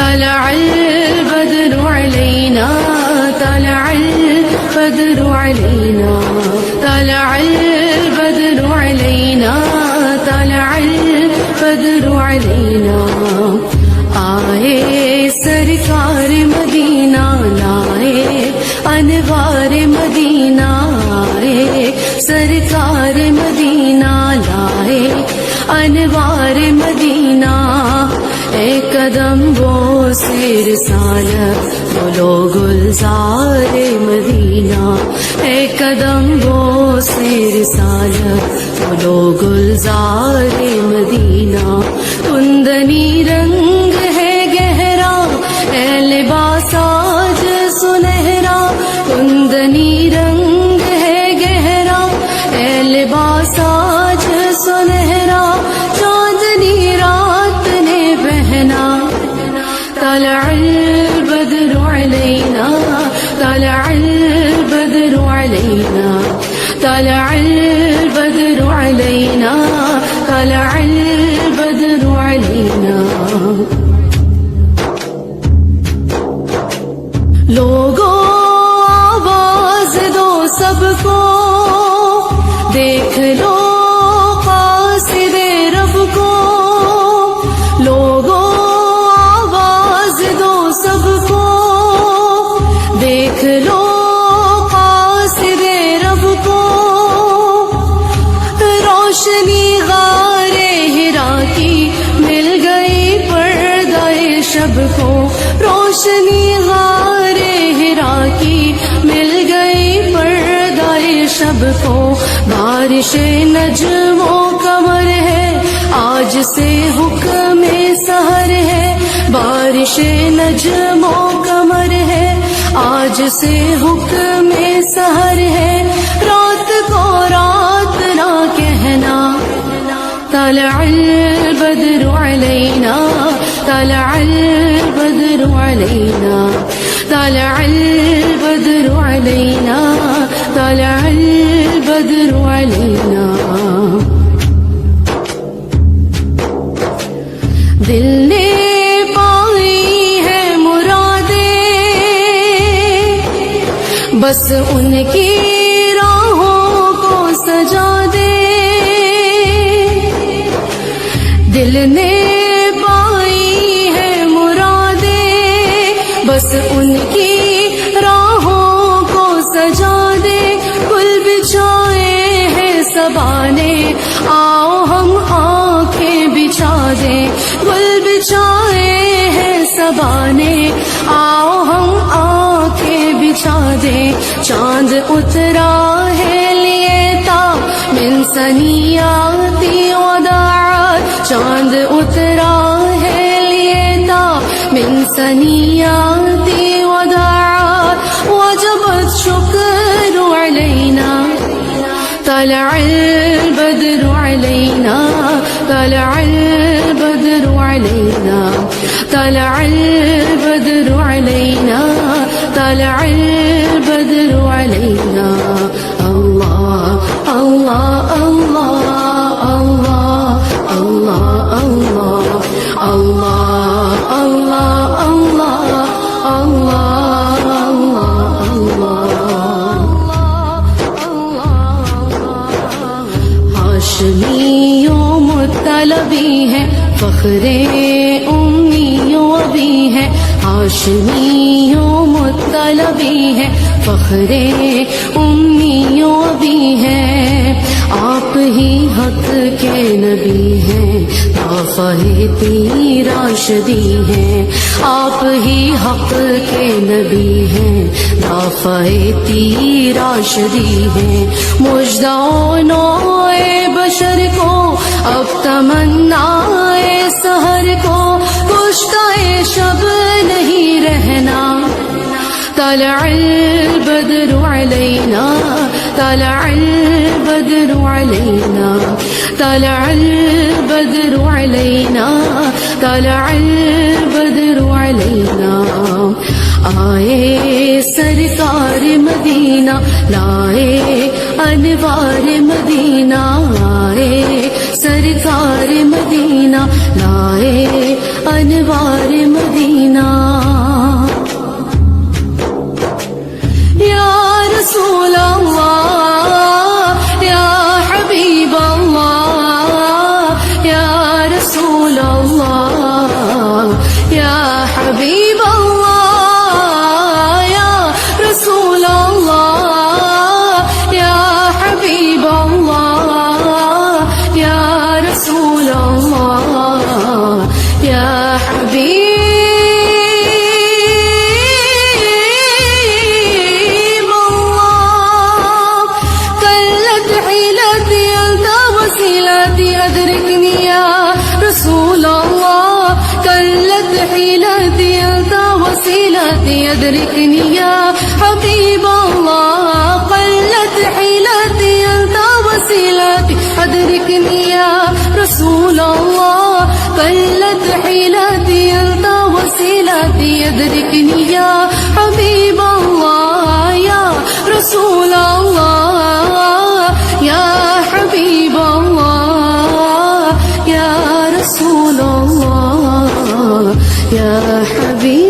طلع البدر علينا طلع البدر علينا طلع البدر علينا طلع البدر علينا آئے سرکار مدینہ لائے انوار مدینہ آئے سرکار مدینہ لائے انوار مدینہ اے قدم وہ سے رسالت بولو گلزار مدینہ اے قدم وہ سے رسالت بولو گلزار مدینہ کندنی رنگ ہے گہرا اے لباس آج سنہرا کندنی رنگ ہے گہرا اے لباس آج سنہرا چاندنی رات نے پہنا طلع البدر علينا طلع البدر علينا طلع البدر علينا طلع البدر علينا لوگوں آواز دو سب کو دیکھ لو قاصد رب کو لوگوں آواز دو سب کو دیکھ لو قاصد رب کو روشنی غار ہرا کی مل گئی پردہ شب کو روشنی غار ہرا کی مل گئی پردہ شب کو بارش نجم و قمر ہے آج سے حکم سحر ہے بارش نجم و قمر ہے آج سے حکم سحر ہے رات کو رات نہ کہنا طلع البدر علينا طلع البدر علينا طلع البدر علينا طلع البدر علينا دل نے پائی ہے مرادیں بس ان کی راہوں کو سجا دے دل نے پائی ہے مرادیں بس ان کی راہوں کو سجا دے گل بچھائے ہیں صبا نے آؤ ہم آنکھیں بچھا دیں گل بچھائے ہیں صبا نے آؤ ہم آنکھیں بچھا دیں چاند اترا ہے لیے تا من ثنیاتی وداعات چاند اترا ہے لیے تا من ثنیاتی وداعات وجب الشکر علینا طلع البدر علينا طلع البدر علينا طلع البدر علينا طلع البدر علينا الله الله الله الله الله الله الله ہاشمیوں مطلبی ہے فخر امیوں بھی ہے ہاشمیوں مطلبی ہے فخر امیوں بھی ہے آپ ہی حق کے نبی ہیں طاقتی راشدی ہیں آپ ہی حق کے نبی ہیں طاقتی راشدی ہیں مژدہ نوع بشر کو اب تمنا سحر کو کشتہ شب نہیں رہنا طلع البدر علينا طلع البدر علينا طلع البدر علينا طلع البدر علينا آئے سرکار مدینہ لائے انوار مدینہ آئے سرکار مدینہ لائے انوار مدینہ مدينة يا رسول الله يا حبيب الله يا رسول الله يا حبيب الله يا رسول الله يا حبيب الله يا رسول الله يا حبيب الله كلت حيلتي أنت وسيلتي أدركني يا رسول الله كلت حيلتي أنت وسيلتي أدركني يا حبيب الله قلت حيلتي أنت وسيلتي أدركني يا رسول الله قلت حيلتي أنت وسيلتي أدركني يا حبيب الله يا رسول الله يا حبيب الله يا رسول الله يا حبيب